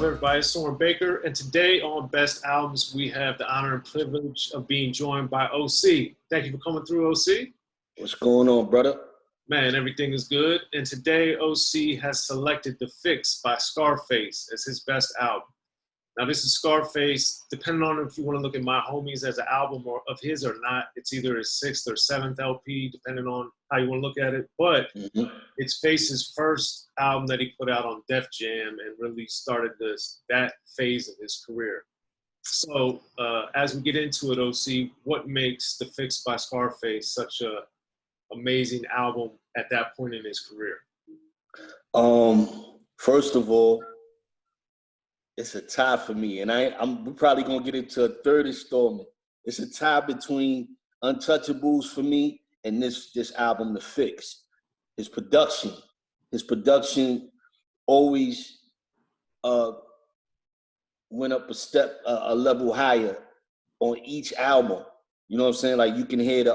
everybody? It's Soren Baker, and today on Best Albums, we have the honor and privilege of being joined by O.C. Thank you for coming through, O.C. What's going on, brother? Man, everything is good. And today, O.C. has selected The Fix by Scarface as his best album. Now, this is Scarface. Depending on if you want to look at My Homies as an album or of his or not, it's either his 6th or 7th LP, depending on how you want to look at it. But it's Face's first album that he put out on Def Jam and really started that phase of his career. So as we get into it, OC, what makes The Fix by Scarface such a amazing album at that point in his career? First of all, it's a tie for me, and we're probably gonna get into a third installment. It's a tie between Untouchables for me and this album, The Fix. His production always went up a level higher on each album. You know what I'm saying? Like you can hear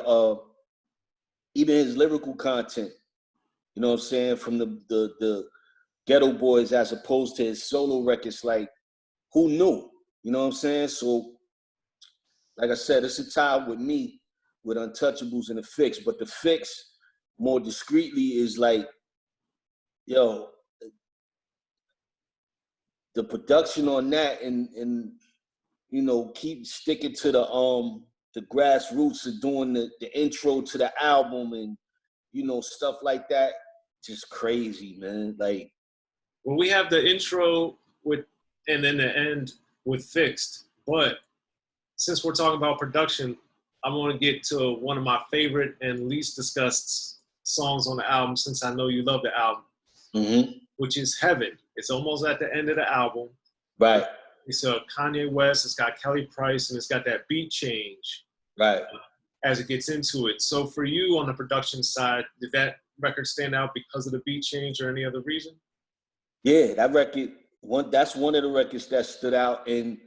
even his lyrical content. You know what I'm saying? From the Ghetto Boys as opposed to his solo records, like who knew? You know what I'm saying? So, like I said, it's a tie with me with Untouchables and The Fix, but The Fix, more discreetly, is like, yo, the production on that and you know, keep sticking to the grassroots of doing the intro to the album and, you know, stuff like that, just crazy, man. Like, well, we have the intro and then the end with Fixed, but since we're talking about production, I want to get to one of my favorite and least discussed songs on the album, since I know you love the album, which is Heaven. It's almost at the end of the album. Right. It's Kanye West, it's got Kelly Price, and it's got that beat change. Right. As it gets into it. So for you on the production side, did that record stand out because of the beat change or any other reason? Yeah, that record, that's one of the records that stood out. And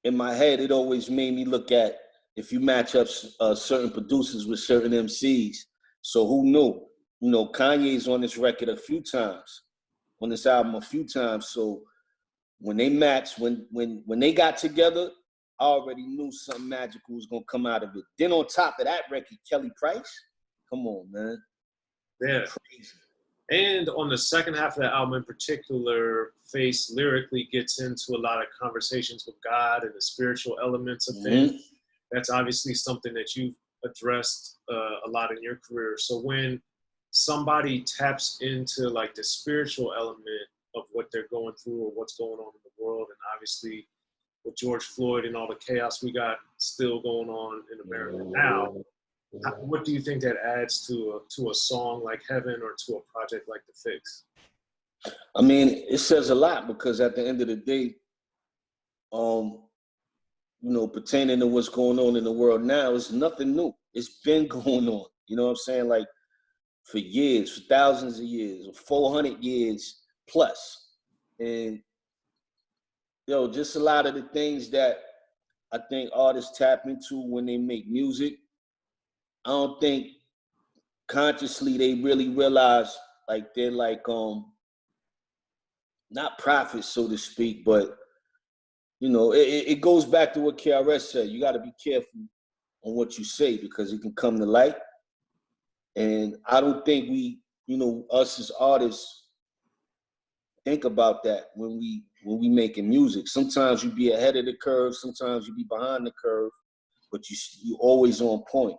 in my head, it always made me look at if you match up certain producers with certain MCs. So who knew? You know, Kanye's on this record a few times, on this album a few times. So when they matched, when they got together, I already knew something magical was gonna come out of it. Then on top of that record, Kelly Price, come on, man. Yeah. Crazy. And on the second half of the album in particular, Face lyrically gets into a lot of conversations with God and the spiritual elements of things. That's obviously something that you've addressed a lot in your career. So when somebody taps into like the spiritual element of what they're going through or what's going on in the world, and obviously with George Floyd and all the chaos we got still going on in America now, what do you think that adds to a song like Heaven or to a project like The Fix? I mean, it says a lot because at the end of the day, you know, pertaining to what's going on in the world now, it's nothing new. It's been going on. You know what I'm saying? Like for years, for thousands of years, or 400 years plus. And, yo, just a lot of the things that I think artists tap into when they make music, I don't think consciously they really realize like they're like not prophets, so to speak, but you know, it goes back to what KRS said. You got to be careful on what you say because it can come to light. And I don't think we, you know, us as artists think about that when we making music. Sometimes you be ahead of the curve, sometimes you be behind the curve, but you always on point.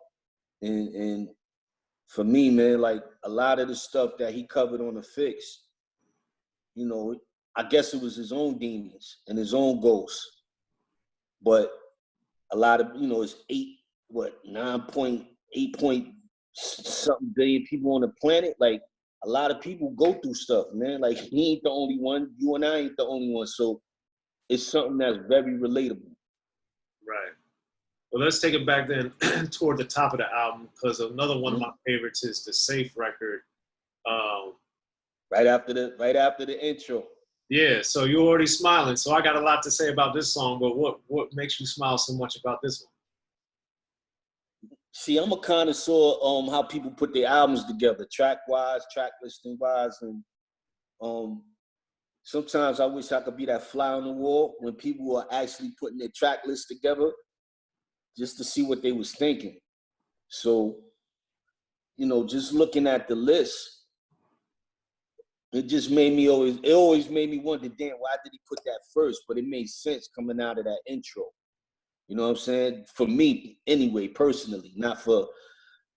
And for me, man, like a lot of the stuff that he covered on The Fix, you know, I guess it was his own demons and his own ghosts. But a lot of, you know, it's 9.8 point something billion people on the planet. Like a lot of people go through stuff, man. Like he ain't the only one. You and I ain't the only one. So it's something that's very relatable. Right. Well, let's take it back then toward the top of the album, because another one of my favorites is the Safe record. Right after the intro. Yeah, so you're already smiling. So I got a lot to say about this song, but what makes you smile so much about this one? See, I'm a connoisseur how people put their albums together, track-wise, track listing-wise, and sometimes I wish I could be that fly on the wall when people are actually putting their track list together just to see what they was thinking. So, you know, just looking at the list, it just made me always made me wonder, damn, why did he put that first? But it made sense coming out of that intro. You know what I'm saying? For me, anyway, personally, not for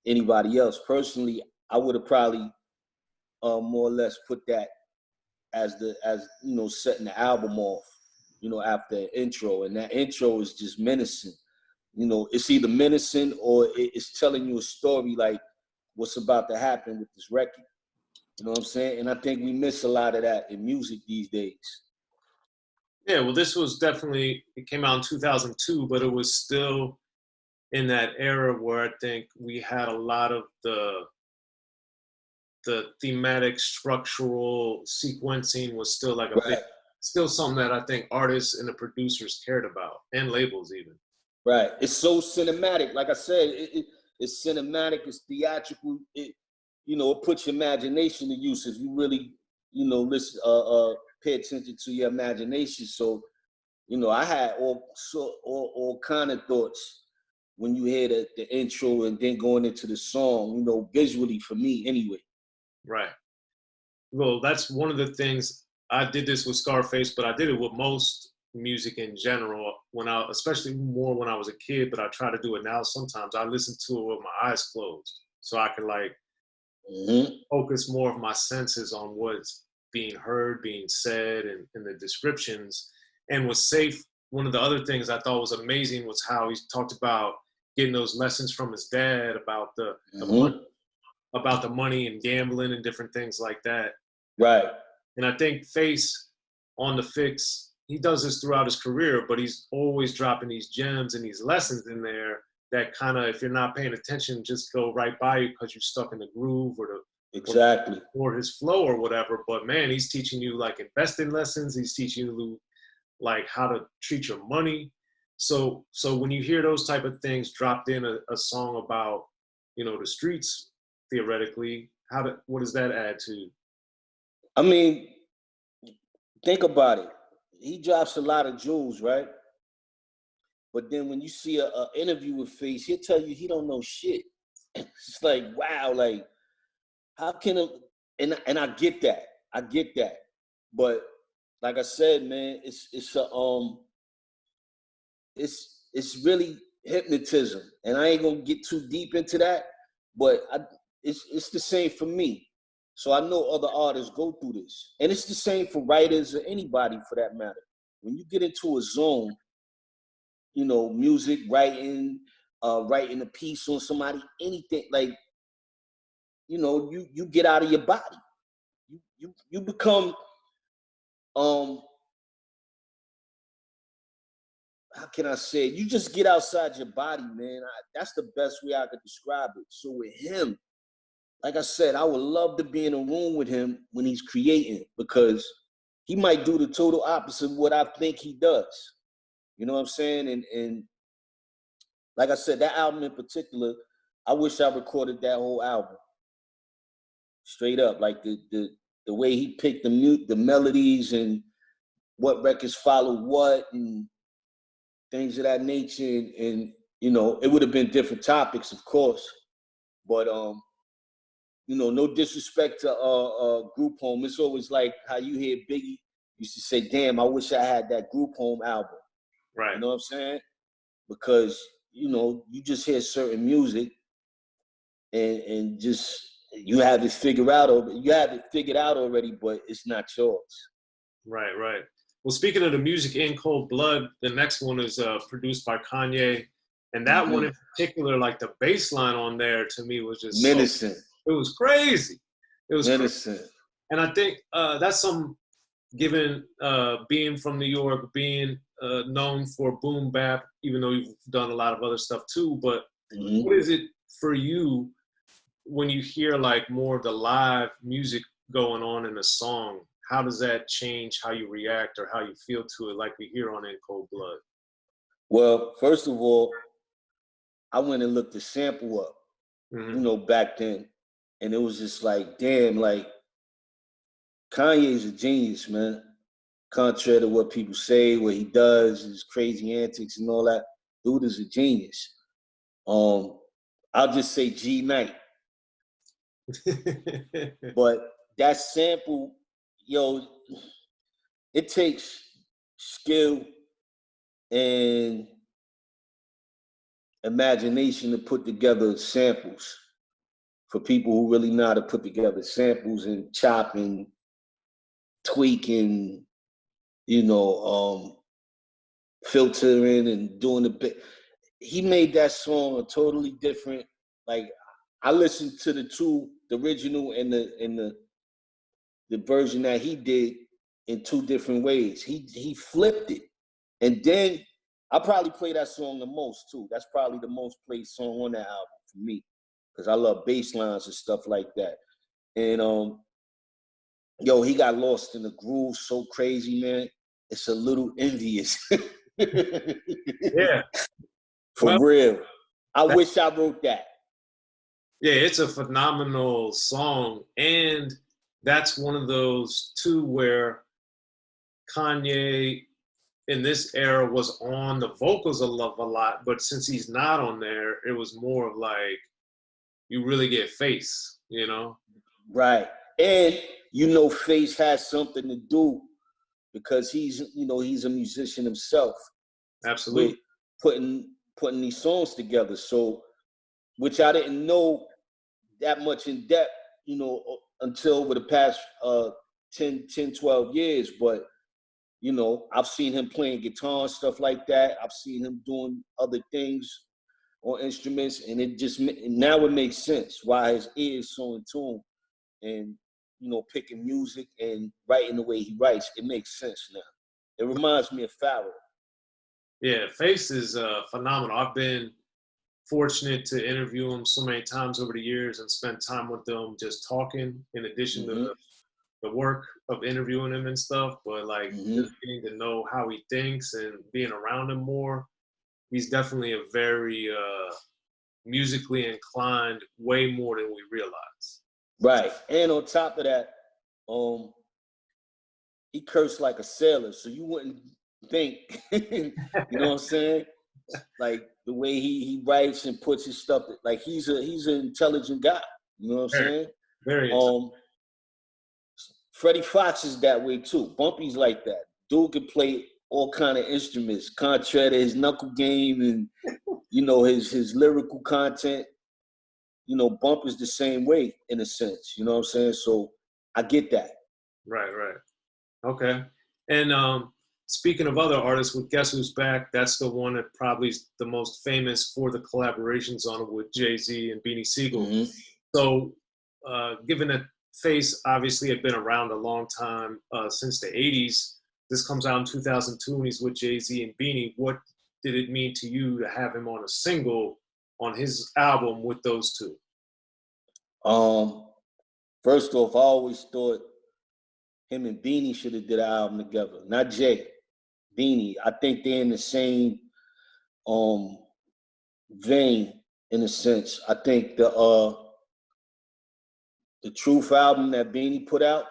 anybody else. Personally, I would have probably more or less put that as you know, setting the album off, you know, after the intro. And that intro is just menacing. You know, it's either menacing or it's telling you a story like what's about to happen with this record. You know what I'm saying? And I think we miss a lot of that in music these days. Yeah, well, this was definitely, it came out in 2002, but it was still in that era where I think we had a lot of the thematic structural sequencing was still like a big, still something that I think artists and the producers cared about, and labels even. Right. It's so cinematic. Like I said, it's cinematic, it's theatrical. You know, it puts your imagination to use if you really, you know, listen, pay attention to your imagination. So, you know, I had all kind of thoughts when you hear the intro and then going into the song, you know, visually for me anyway. Right. Well, that's one of the things. I did this with Scarface, but I did it with most music in general. Especially more when I was a kid, but I try to do it now. Sometimes I listen to it with my eyes closed, so I can like focus more of my senses on what's being heard, being said, and the descriptions. And was safe. One of the other things I thought was amazing was how he talked about getting those lessons from his dad about the money, about the money and gambling and different things like that. Right. And I think Face on the Fix, he does this throughout his career, but he's always dropping these gems and these lessons in there that kind of, if you're not paying attention, just go right by you because you're stuck in the groove or his flow or whatever. But man, he's teaching you like investing lessons. He's teaching you like how to treat your money. So when you hear those type of things dropped in a song about, you know, the streets, theoretically, what does that add to? I mean, think about it. He drops a lot of jewels, right? But then when you see an interview with Face, he'll tell you he don't know shit. It's like, wow, like, how can and I get that. I get that. But like I said, man, it's really hypnotism. And I ain't gonna get too deep into that, but it's the same for me. So I know other artists go through this. And it's the same for writers or anybody for that matter. When you get into a zone, you know, music, writing a piece on somebody, anything, like, you know, you get out of your body. You become how can I say it? You just get outside your body, man. That's the best way I could describe it. So with him, like I said, I would love to be in a room with him when he's creating, because he might do the total opposite of what I think he does. You know what I'm saying? And like I said, that album in particular, I wish I recorded that whole album. Straight up, like the way he picked the melodies and what records follow what and things of that nature. And you know, it would have been different topics, of course. But you know, no disrespect to Group Home. It's always like how you hear Biggie used to say, damn, I wish I had that Group Home album. Right. You know what I'm saying? Because, you know, you just hear certain music and just you have it figured out already, but it's not yours. Right, right. Well, speaking of the music in Cold Blood, the next one is produced by Kanye. And that one in particular, like the bass line on there to me was just menacing. It was crazy. It was menacing. Crazy. And I think that's some, given being from New York, being known for boom bap, even though you've done a lot of other stuff too, but what is it for you when you hear like more of the live music going on in a song? How does that change how you react or how you feel to it, like we hear on In Cold Blood? Well, first of all, I went and looked the sample up, you know, back then. And it was just like, damn, like, Kanye's a genius, man. contrary to what people say, what he does, his crazy antics and all that. Dude is a genius. I'll just say G Knight. But that sample, yo, it takes skill and imagination to put together samples for people who really know how to put together samples and chop and tweak and, filtering and doing the bit. He made that song a totally different, like, I listened to the original and the version that he did in two different ways. He flipped it. And then I probably play that song the most too. That's probably the most played song on that album for me, because I love bass lines and stuff like that. And he got lost in the groove so crazy, man. It's a little envious. Yeah. For real. I wish I wrote that. Yeah, it's a phenomenal song. And that's one of those too where Kanye in this era was on the vocals a lot, but since he's not on there, it was more of like you really get Face, Right. And Face has something to do because he's a musician himself. Absolutely. With putting these songs together. So, which I didn't know that much in depth, until over the past 10, 12 years. But, I've seen him playing guitar and stuff like that. I've seen him doing other things on instruments, and now it makes sense why his ear is so in tune and, picking music and writing the way he writes. It makes sense now. It reminds me of Pharaoh. Yeah, Face is phenomenal. I've been fortunate to interview him so many times over the years and spend time with them just talking in addition to the work of interviewing him and stuff. But just getting to know how he thinks and being around him more, he's definitely a very musically inclined, way more than we realize. Right. And on top of that, he cursed like a sailor, so you wouldn't think, you know what I'm saying? Like the way he writes and puts his stuff, like he's an intelligent guy. You know what I'm saying? Very intelligent. Freddie Fox is that way too. Bumpy's like that. Dude can play all kind of instruments, contrary to his knuckle game and his lyrical content. Bump is the same way in a sense. You know what I'm saying? So I get that. Right. Okay. And speaking of other artists, with Guess Who's Back, that's the one that probably is the most famous for the collaborations on it with Jay-Z and Beanie Sigel. So given that Face obviously had been around a long time, since the 80s, this comes out in 2002 and he's with Jay-Z and Beanie. What did it mean to you to have him on a single on his album with those two? First off, I always thought him and Beanie should have did an album together. Not Jay, Beanie. I think they're in the same vein in a sense. I think the Truth album that Beanie put out,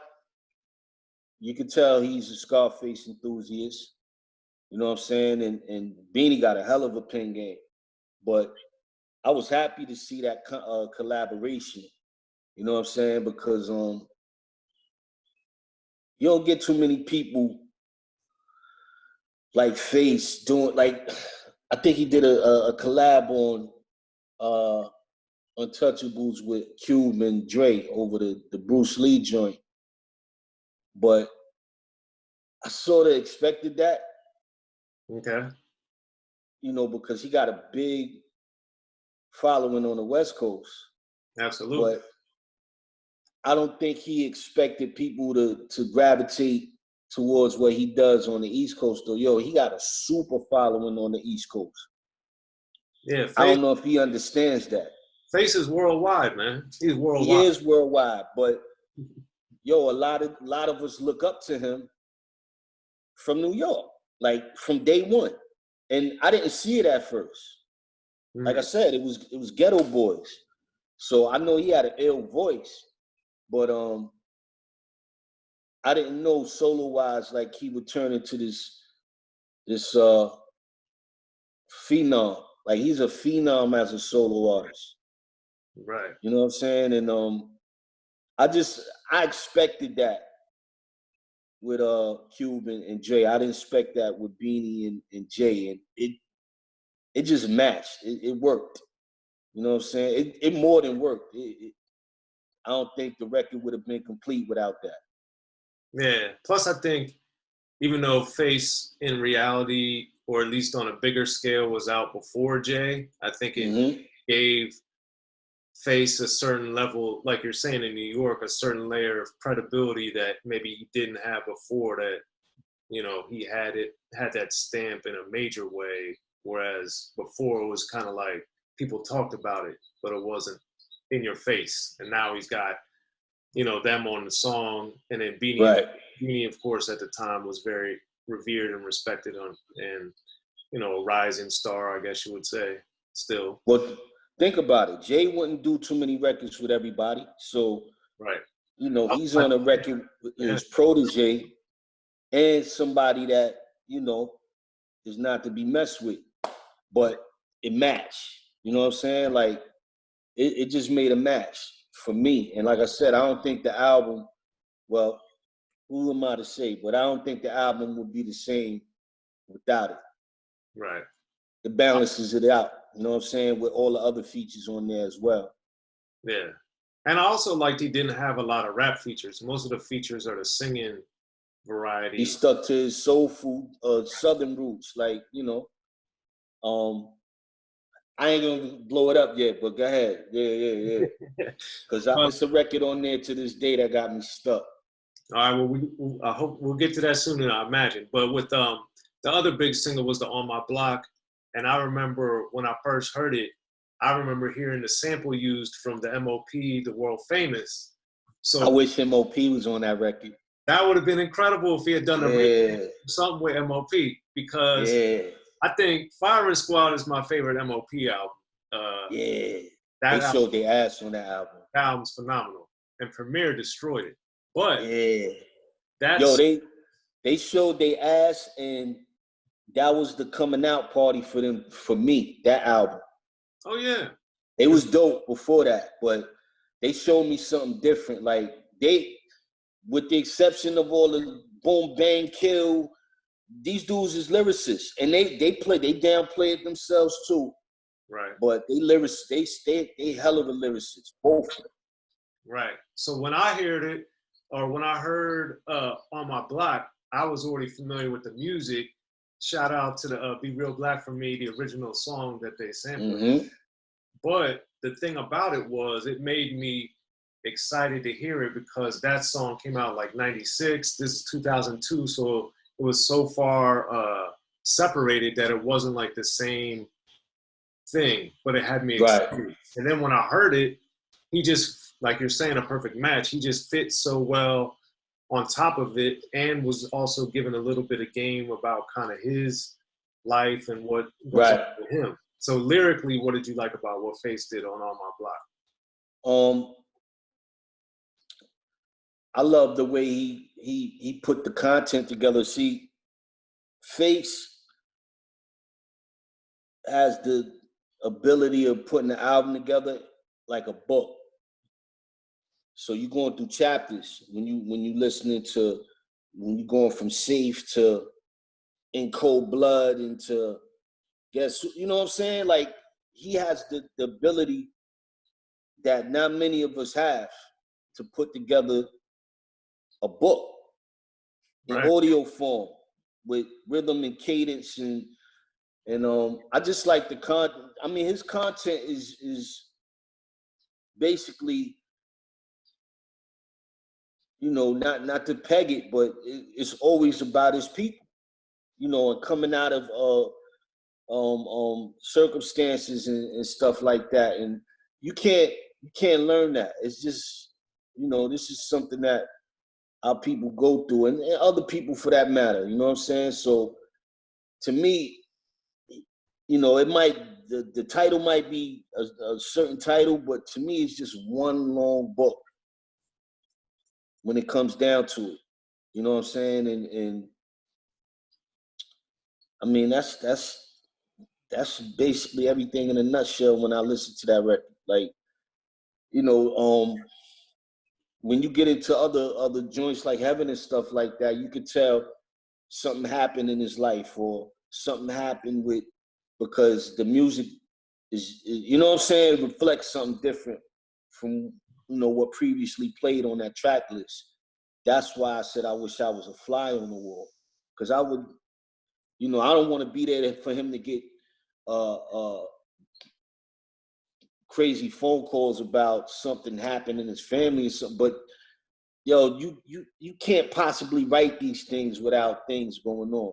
you can tell he's a Scarface enthusiast. You know what I'm saying? And Beanie got a hell of a pen game. But I was happy to see that collaboration. You know what I'm saying? Because you don't get too many people like Face doing, like, I think he did a collab on Untouchables with Cube and Dre over the Bruce Lee joint. But I sort of expected that. Okay. Because he got a big following on the West Coast. Absolutely. But I don't think he expected people to gravitate towards what he does on the East Coast, though. Yo, he got a super following on the East Coast. Yeah, I don't know if he understands that. Face is worldwide, man. He's worldwide. He is worldwide, but yo, a lot of us look up to him from New York, like from day one. And I didn't see it at first. Like I said, it was Ghetto Boys. So I know he had an ill voice, but I didn't know solo wise like he would turn into this phenom. Like he's a phenom as a solo artist. Right. You know what I'm saying? And I expected that with Cube and Jay. I didn't expect that with Beanie and Jay, and it just matched. It worked. You know what I'm saying? It more than worked. I don't think the record would have been complete without that. Yeah. Plus, I think even though Face in reality, or at least on a bigger scale, was out before Jay, I think it gave Face a certain level, like you're saying in New York, a certain layer of credibility that maybe he didn't have before. That, you know, he had that stamp in a major way, whereas before it was kind of like people talked about it, but it wasn't in your face. And now he's got, you know, them on the song, and then Beanie, Right. Beanie, of course, at the time was very revered and respected and you know, a rising star, I guess you would say, still. Well, think about it. Jay wouldn't do too many records with everybody, so Right. you know he's on a record with his protege and somebody that you know is not to be messed with, but it matched. You know what I'm saying? Like it just made a match for me. And like I said, I don't think the album. Well, who am I to say? But I don't think the album would be the same without it. Right. It balances it out. You know what I'm saying? With all the other features on there as well. Yeah. And I also liked he didn't have a lot of rap features. Most of the features are the singing variety. He stuck to his soulful southern roots. Like, you know, I ain't gonna blow it up yet, but go ahead. Yeah. Because it's a record on there to this day that got me stuck. All right, well, I hope we'll get to that sooner, I imagine. But with the other big single was the On My Block. And I remember when I first heard it, I remember hearing the sample used from the M.O.P, the world famous. So I wish M.O.P was on that record. That would have been incredible if he had done something with M.O.P, because I think Firing Squad is my favorite M.O.P album. They showed their ass on that album. That album's phenomenal. And Premier destroyed it. But they showed their ass, and that was the coming out party for them, for me, that album. Oh yeah. It was dope before that, but they showed me something different. Like with the exception of all the boom, bang, kill, these dudes is lyricists, and they downplay it themselves too. Right. But they hell of a lyricists, both of them. Right. So when I heard it, or when I heard On My Block, I was already familiar with the music. Shout out to the Be Real Black for Me, the original song that they sampled. But the thing about it was, it made me excited to hear it because that song came out like 96. This is 2002, so it was so far separated that it wasn't like the same thing, but it had me excited. Right. And then when I heard it, he just, like you're saying, a perfect match. He just fit so well on top of it, and was also given a little bit of game about kind of his life and what goes on with him. So lyrically, what did you like about what Face did on My Block? I love the way he put the content together. See, Face has the ability of putting the album together like a book. So you're going through chapters when you're going from Safe to In Cold Blood into Guess, you know what I'm saying? Like he has the ability that not many of us have to put together a book in audio form with rhythm and cadence and I just like the content. I mean, his content is basically, you know, not to peg it, but it's always about his people, you know, and coming out of circumstances and stuff like that. And you can't learn that. It's just, you know, this is something that our people go through, and other people for that matter, you know what I'm saying? So to me, you know, it might, the title might be a certain title, but to me, it's just one long book when it comes down to it. You know what I'm saying? And I mean, that's basically everything in a nutshell when I listen to that record. Like, you know, when you get into other joints like Heaven and stuff like that, you could tell something happened in his life or something happened with, because the music is, you know what I'm saying, it reflects something different from, you know, what previously played on that track list. That's why I said I wish I was a fly on the wall, because I would, you know, I don't want to be there for him to get crazy phone calls about something happened in his family or something. But yo, you can't possibly write these things without things going on.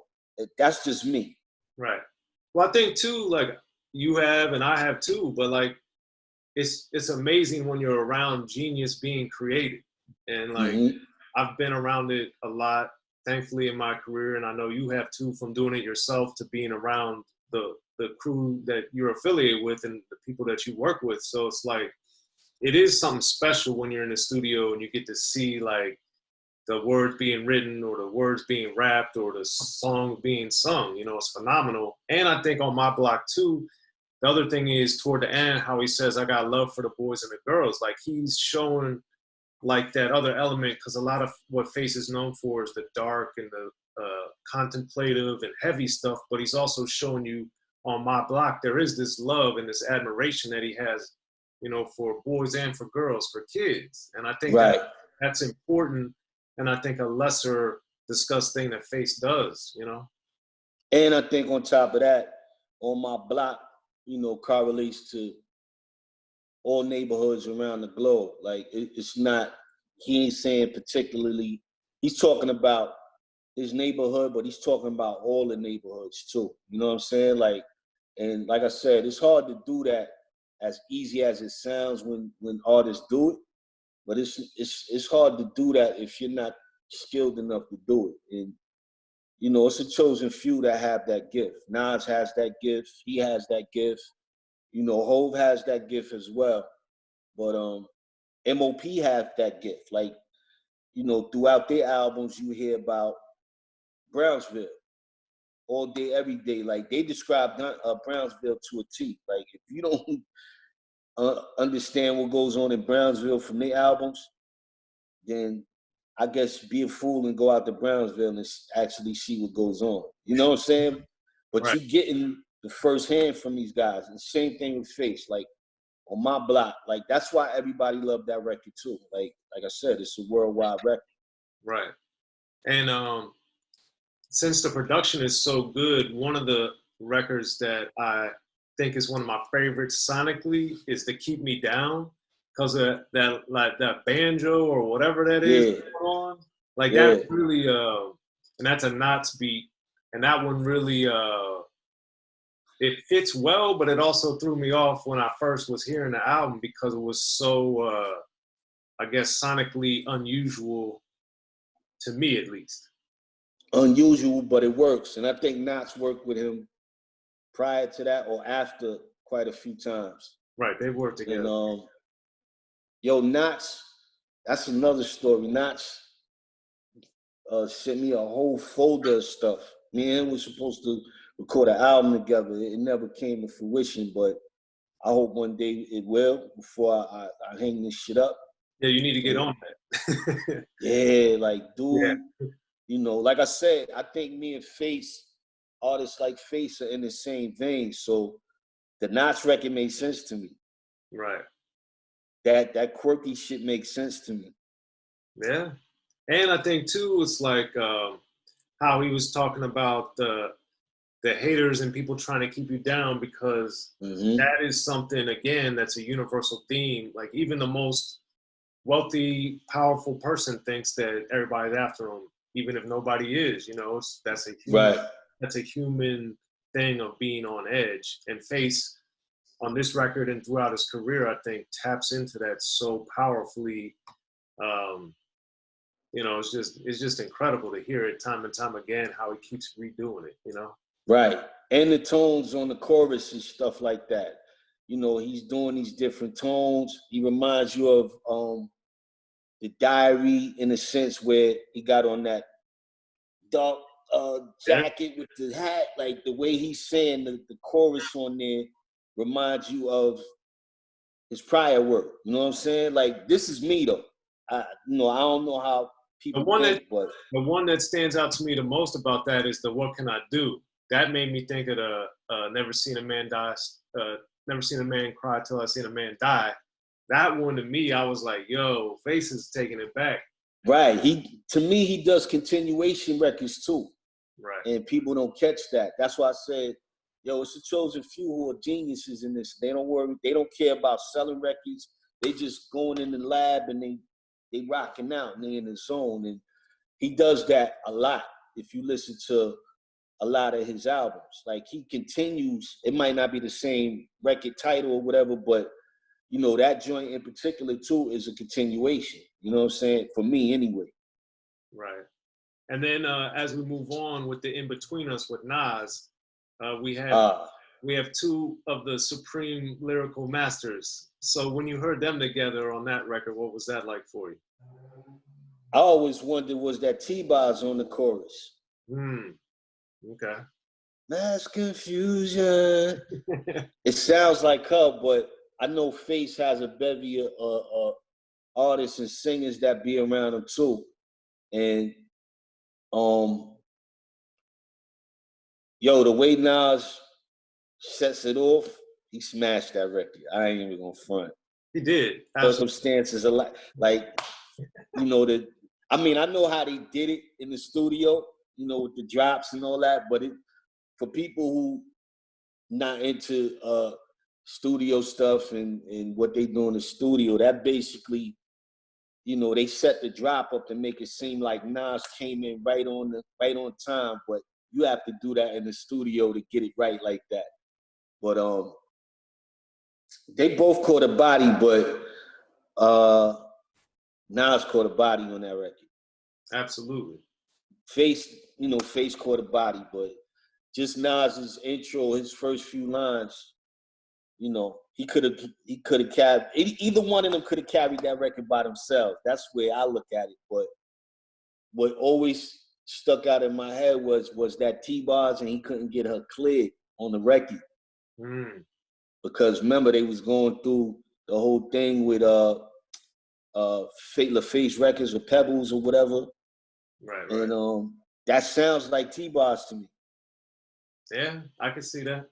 That's just me. Right. Well, I think too, like you have and I have too, but like it's amazing when you're around genius being created. And like I've been around it a lot, thankfully, in my career, and I know you have too, from doing it yourself to being around the crew that you're affiliated with and the people that you work with. So it's like it is something special when you're in the studio and you get to see like the words being written or the words being rapped or the song being sung. You know, it's phenomenal. And I think on my block too, the other thing is toward the end, how he says, I got love for the boys and the girls. Like he's showing like that other element, because a lot of what Face is known for is the dark and the contemplative and heavy stuff, but he's also showing you on my block, there is this love and this admiration that he has, you know, for boys and for girls, for kids. And I think that's important. And I think a lesser discussed thing that Face does, you know? And I think on top of that, on my block, you know, correlates to all neighborhoods around the globe. Like it's not, he ain't saying particularly, he's talking about his neighborhood, but he's talking about all the neighborhoods too. You know what I'm saying? Like, and like I said, it's hard to do that as easy as it sounds when artists do it, but it's hard to do that if you're not skilled enough to do it. And you know, it's a chosen few that have that gift. Nas has that gift. He has that gift. You know, Hove has that gift as well. But M.O.P have that gift. Like, you know, throughout their albums, you hear about Brownsville all day, every day. Like, they describe Brownsville to a T. Like, if you don't understand what goes on in Brownsville from their albums, then I guess be a fool and go out to Brownsville and actually see what goes on. You know what I'm saying? But you're getting the first hand from these guys. And same thing with Face. Like, on my block, like that's why everybody loved that record too. Like I said, it's a worldwide record. Right. And since the production is so good, one of the records that I think is one of my favorites sonically is "To Keep Me Down," because of that, like that banjo or whatever that is going on. Like that really, and that's a Knots beat, and that one really, it fits well, but it also threw me off when I first was hearing the album because it was so, I guess, sonically unusual to me, at least. Unusual, but it works. And I think Knots worked with him prior to that or after quite a few times. Right, they worked together. And yo, Knots, that's another story. Knots sent me a whole folder of stuff. Me and him was supposed to record an album together. It never came to fruition, but I hope one day it will before I hang this shit up. Yeah, you need to get on that. Yeah, like, dude, you know, like I said, I think me and Face, artists like Face, are in the same vein. So the Knots record made sense to me. Right. That quirky shit makes sense to me. Yeah. And I think too, it's like how he was talking about the haters and people trying to keep you down, because that is something, again, that's a universal theme. Like even the most wealthy, powerful person thinks that everybody's after them, even if nobody is. You know, that's a human thing of being on edge. And Face on this record and throughout his career, I think taps into that so powerfully. You know, it's just incredible to hear it time and time again how he keeps redoing it. You know. Right. And the tones on the chorus and stuff like that. You know, he's doing these different tones. He reminds you of the Diary in a sense where he got on that dark jacket with the hat, like the way he's saying the chorus on there reminds you of his prior work. You know what I'm saying? Like, this is me though. I don't know how people think, but the one that stands out to me the most about that is the "What Can I Do?" That made me think of the "Never Seen a Man Die," "Never Seen a Man Cry Till I Seen a Man Die." That one to me, I was like, "Yo, Face is taking it back." Right. To me, he does continuation records too. Right. And people don't catch that. That's why I said, yo, it's a chosen few who are geniuses in this. They don't worry. They don't care about selling records. They just going in the lab and they rocking out and they in the zone. And he does that a lot. If you listen to a lot of his albums, like he continues, it might not be the same record title or whatever, but you know, that joint in particular too is a continuation. You know what I'm saying? For me anyway. Right. And then as we move on with the In Between Us with Nas, we have two of the supreme lyrical masters. So when you heard them together on that record, what was that like for you? I always wondered, was that T-Boz on the chorus? Okay. Mass confusion. It sounds like her, but I know Face has a bevy of artists and singers that be around him too. And yo, the way Nas sets it off, he smashed that record. I ain't even gonna front. He did. Circumstances a lot, like, you know, I know how they did it in the studio, you know, with the drops and all that, but for people who not into studio stuff and what they do in the studio, that basically, you know, they set the drop up to make it seem like Nas came in right on time, but you have to do that in the studio to get it right like that. But they both caught a body, but Nas caught a body on that record. Absolutely. Face caught a body, but just Nas's intro, his first few lines, you know, he could have carried, either one of them could have carried that record by themselves. That's where I look at it. But what always stuck out in my head was that T-Boz and he couldn't get her cleared on the record. Because remember, they was going through the whole thing with LaFace Records or Pebbles or whatever. Right. And that sounds like T-Boz to me. Yeah, I can see that.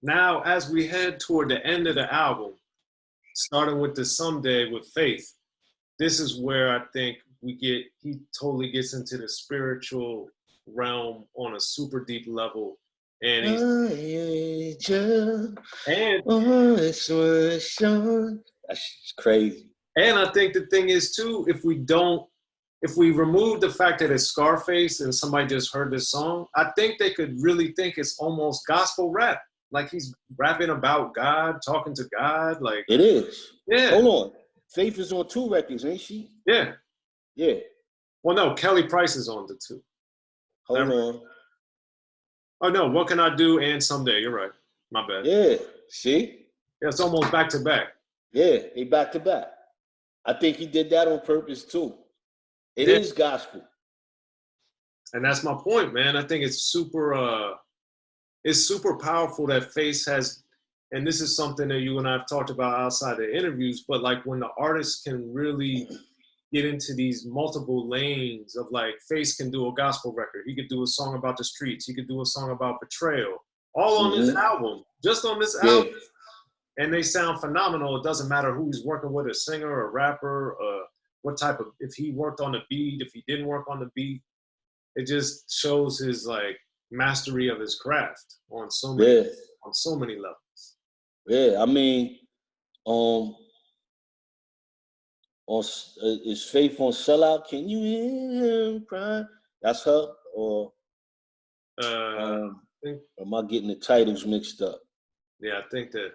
Now, as we head toward the end of the album, starting with the Someday with Faith, this is where I think he totally gets into the spiritual realm on a super deep level. And that's crazy. And I think the thing is too, if we remove the fact that it's Scarface and somebody just heard this song, I think they could really think it's almost gospel rap. Like he's rapping about God, talking to God. Like it is. Yeah. Hold on. Faith is on 2 records, ain't she? Yeah. Yeah. Well, no, Kelly Price is on the 2. Hold on. Oh no, What Can I Do and Someday. You're right. My bad. Yeah. See? Yeah, it's almost back to back. Yeah, they back to back. I think he did that on purpose too. It is gospel. And that's my point, man. I think it's super powerful that Face has, and this is something that you and I have talked about outside the interviews, but like when the artist can really get into these multiple lanes of like, Face can do a gospel record. He could do a song about the streets. He could do a song about betrayal. All on this album, just on this album. And they sound phenomenal. It doesn't matter who he's working with, a singer, a rapper, what type of, if he worked on the beat, if he didn't work on the beat. It just shows his like mastery of his craft on so many levels. Yeah, I mean, is Faith on Sellout? Can you hear him cry? That's her, or am I getting the titles mixed up? Yeah, I think that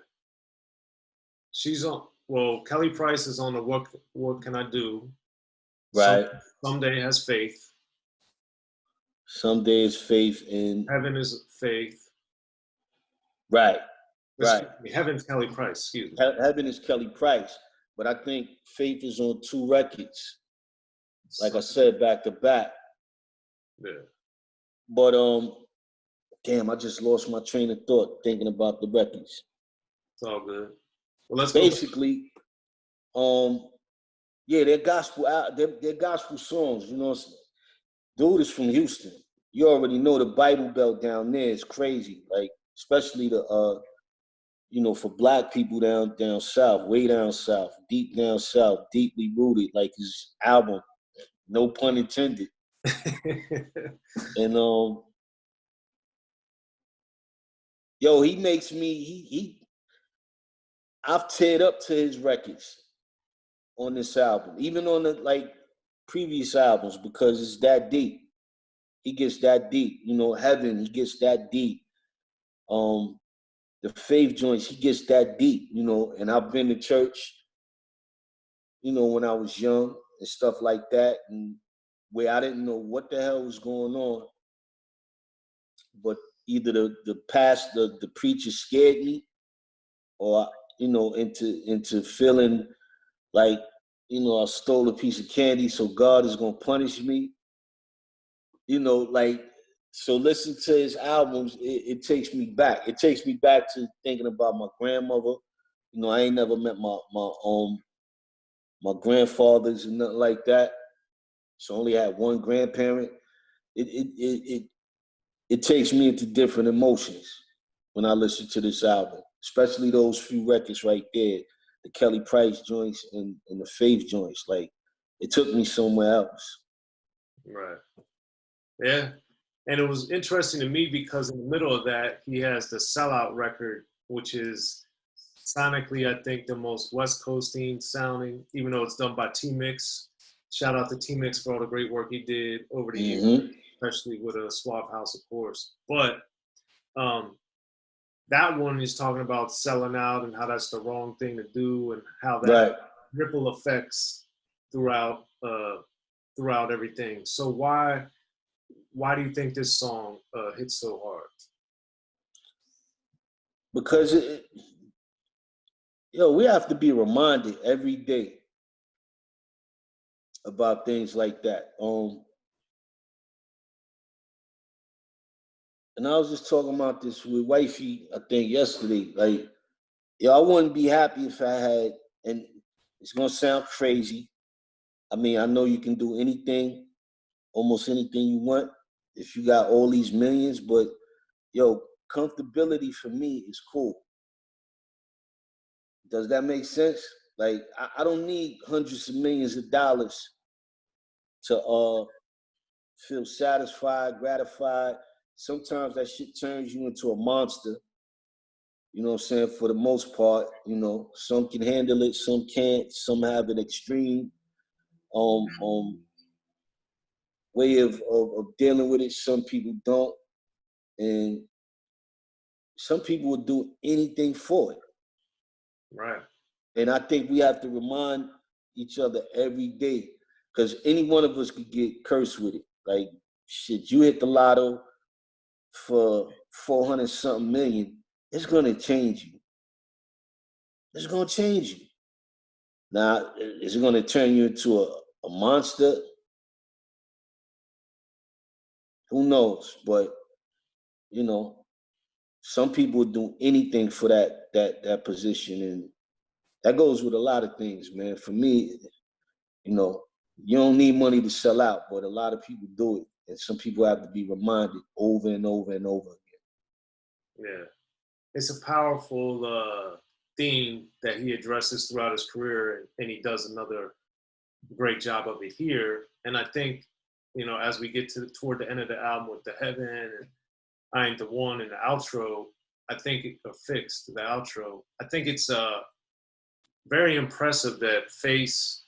she's on. Well, Kelly Price is on the What Can I Do? Right. Someday has Faith. Someday is Faith in Heaven is Faith. Right. Heaven's Kelly Price. Excuse me. Heaven is Kelly Price, but I think Faith is on 2 records. Like I said, back to back. Yeah. But damn, I just lost my train of thought thinking about the records. It's all good. Well, let's basically, yeah, they're gospel songs. You know, dude is from Houston. You already know the Bible Belt down there is crazy. Like, especially the you know, for black people down south, way down south, deep down south, deeply rooted. Like his album, no pun intended. And yo, he makes me I've teared up to his records on this album, even on the like previous albums, because it's that deep. He gets that deep. You know, Heaven, he gets that deep. The faith joints, he gets that deep, you know, and I've been to church, you know, when I was young and stuff like that, and where I didn't know what the hell was going on, but either the preacher scared me, or you know, into feeling like, you know, I stole a piece of candy, so God is gonna punish me. You know, like, so listen to his albums, it takes me back. It takes me back to thinking about my grandmother. You know, I ain't never met my grandfathers and nothing like that. So I only had one grandparent. It takes me into different emotions when I listen to this album, especially those few records right there, the Kelly Price joints and the Faith joints. Like, it took me somewhere else. Right. Yeah. And it was interesting to me because in the middle of that, he has the Sellout record, which is sonically, I think, the most West Coasting sounding, even though it's done by T-Mix. Shout out to T-Mix for all the great work he did over the years, especially with a Suave House, of course. But that one is talking about selling out and how that's the wrong thing to do, and how that ripple effects throughout everything. So why do you think this song hits so hard? Because we have to be reminded every day about things like that. And I was just talking about this with wifey, I think yesterday. Like, I wouldn't be happy if I had, and it's gonna sound crazy. I mean, I know you can do anything, almost anything you want if you got all these millions, but comfortability for me is cool. Does that make sense? Like, I don't need hundreds of millions of dollars to feel satisfied, gratified. Sometimes that shit turns you into a monster. You know what I'm saying? For the most part, you know, some can handle it, some can't. Some have an extreme way of dealing with it. Some people don't, and some people will do anything for it. Right. And I think we have to remind each other every day, because any one of us could get cursed with it. Like, shit, you hit the lotto for 400 something million, it's gonna change you. It's gonna change you. Now, is it gonna turn you into a monster? Who knows? But you know, some people would do anything for that position, and that goes with a lot of things, man. For me, you know, you don't need money to sell out, but a lot of people do it, and some people have to be reminded over and over and over again. Yeah, it's a powerful theme that he addresses throughout his career, and he does another great job of it here. And I think, you know, as we get toward the end of the album with the Heaven and I Ain't the One and the outro, I think Fixed, the outro, I think it's very impressive that Face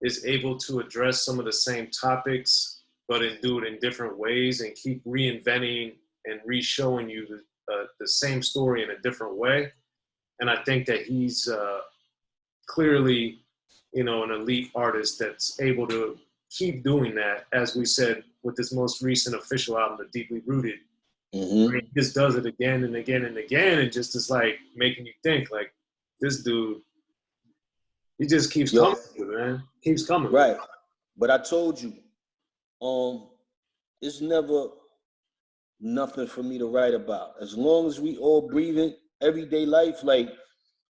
is able to address some of the same topics, but do it in different ways and keep reinventing and re-showing you the same story in a different way. And I think that he's clearly, you know, an elite artist that's able to keep doing that, as we said with this most recent official album, The Deeply Rooted. Mm-hmm. He just does it again and again and again, and just is like making you think, like, this dude, he just keeps coming, man. Keeps coming. Right. But I told you, it's never nothing for me to write about. As long as we all breathing everyday life, like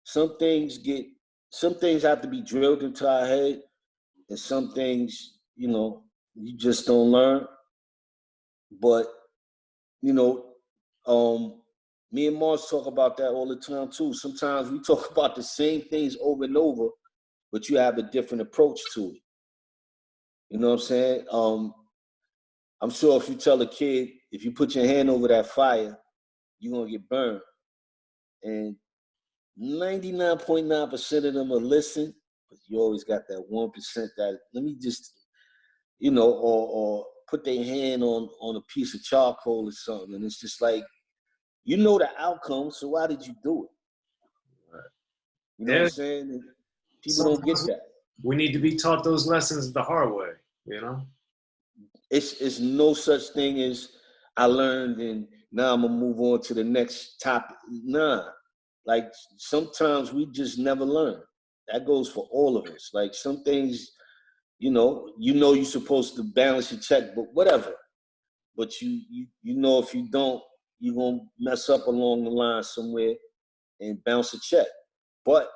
some things have to be drilled into our head, and some things, you know, you just don't learn. But, you know, me and Mars talk about that all the time too. Sometimes we talk about the same things over and over, but you have a different approach to it. You know what I'm saying? I'm sure if you tell a kid, if you put your hand over that fire, you're gonna get burned. And 99.9% of them will listen, but you always got that 1% that, let me just, you know, or put their hand on a piece of charcoal or something. And it's just like, you know the outcome, so why did you do it? Right. You know what I'm saying? And people don't get that. We need to be taught those lessons the hard way, you know? It's no such thing as I learned and now I'm gonna move on to the next topic. Nah, like sometimes we just never learn. That goes for all of us. Like some things, you know you're supposed to balance your checkbook, whatever. But you know if you don't, you're gonna mess up along the line somewhere and bounce a check. But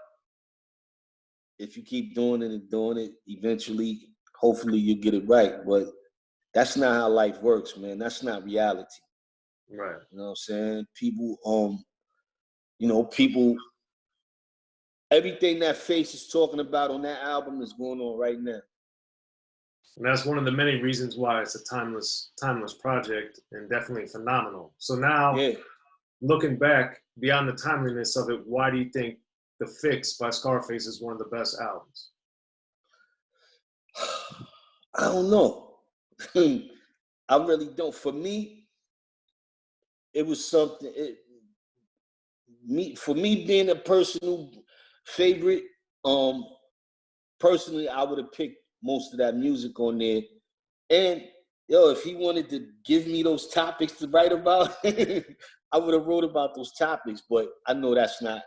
if you keep doing it and doing it, eventually, hopefully you get it right. But that's not how life works, man. That's not reality. Right. You know what I'm saying? People, people, everything that Face is talking about on that album is going on right now. And that's one of the many reasons why it's a timeless project and definitely phenomenal. So now, looking back, beyond the timeliness of it, why do you think The Fix by Scarface is one of the best albums? I don't know. I really don't. For me, it was something. For me being a personal favorite, personally, I would have picked most of that music on there. And if he wanted to give me those topics to write about, I would have wrote about those topics. But I know that's not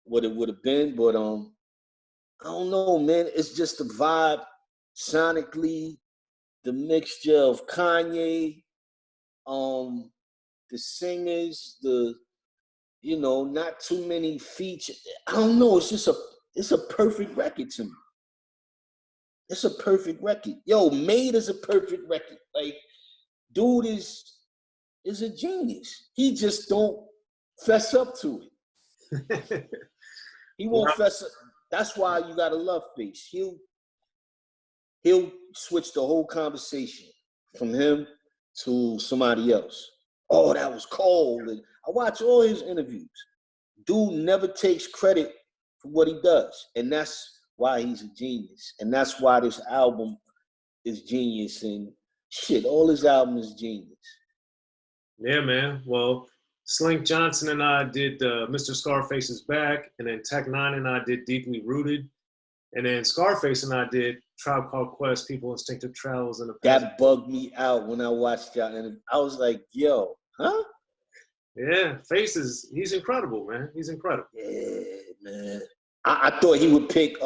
what it would have been. But I don't know, man. It's just the vibe, sonically, the mixture of Kanye, the singers, not too many features. I don't know. It's a perfect record to me. It's a perfect record. Made is a perfect record. Like, dude is a genius. He just don't fess up to it. He won't fess up. That's why you gotta love Face. He'll switch the whole conversation from him to somebody else. Oh, that was cold. And I watch all his interviews. Dude never takes credit for what he does. And that's why he's a genius. And that's why this album is genius. And shit, all his albums is genius. Yeah, man. Well, Slink Johnson and I did Mr. Scarface is Back. And then Tech Nine and I did Deeply Rooted. And then Scarface and I did Tribe Called Quest, People Instinctive Travels in the Past. That bugged me out when I watched y'all. And I was like, yo, huh? Yeah, he's incredible, man. He's incredible. Yeah, man. I thought he would pick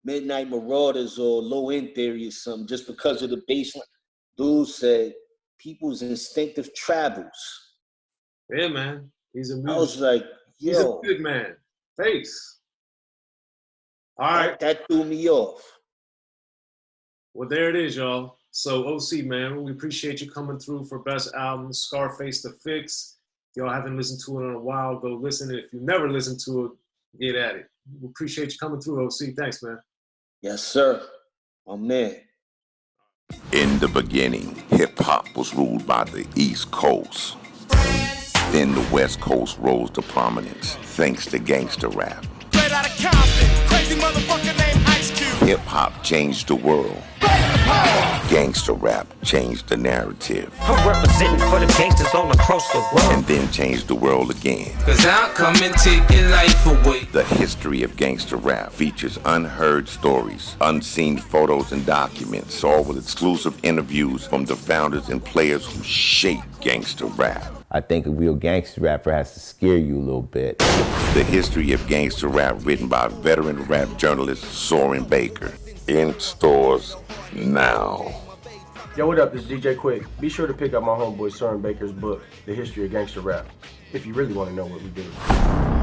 Midnight Marauders or Low End Theory or something just because of the bass line. Dude said People's Instinctive Travels. Yeah, man. He's a I was like, yo. He's a good man. Face. All right. That threw me off. Well, there it is, y'all. So, O.C., man, we appreciate you coming through for Best Album, Scarface, The Fix. If y'all haven't listened to it in a while, go listen. If you've never listened to it, get at it. We appreciate you coming through, O.C. Thanks, man. Yes, sir. My man. In the beginning, hip-hop was ruled by the East Coast. Then the West Coast rose to prominence, thanks to gangster rap. Straight out of Compton, crazy motherfucker named Ice Cube. Hip-hop changed the world. Gangster rap changed the narrative. I'm representing for the gangsters all across the world. And then changed the world again. Cause I'll come and take your life away. The history of gangster rap features unheard stories, unseen photos and documents, all with exclusive interviews from the founders and players who shaped gangster rap. I think a real gangster rapper has to scare you a little bit. The history of gangster rap written by veteran rap journalist Soren Baker. In stores now. Yo, what up? This is DJ Quick. Be sure to pick up my homeboy Soren Baker's book, The History of Gangster Rap, if you really want to know what we do.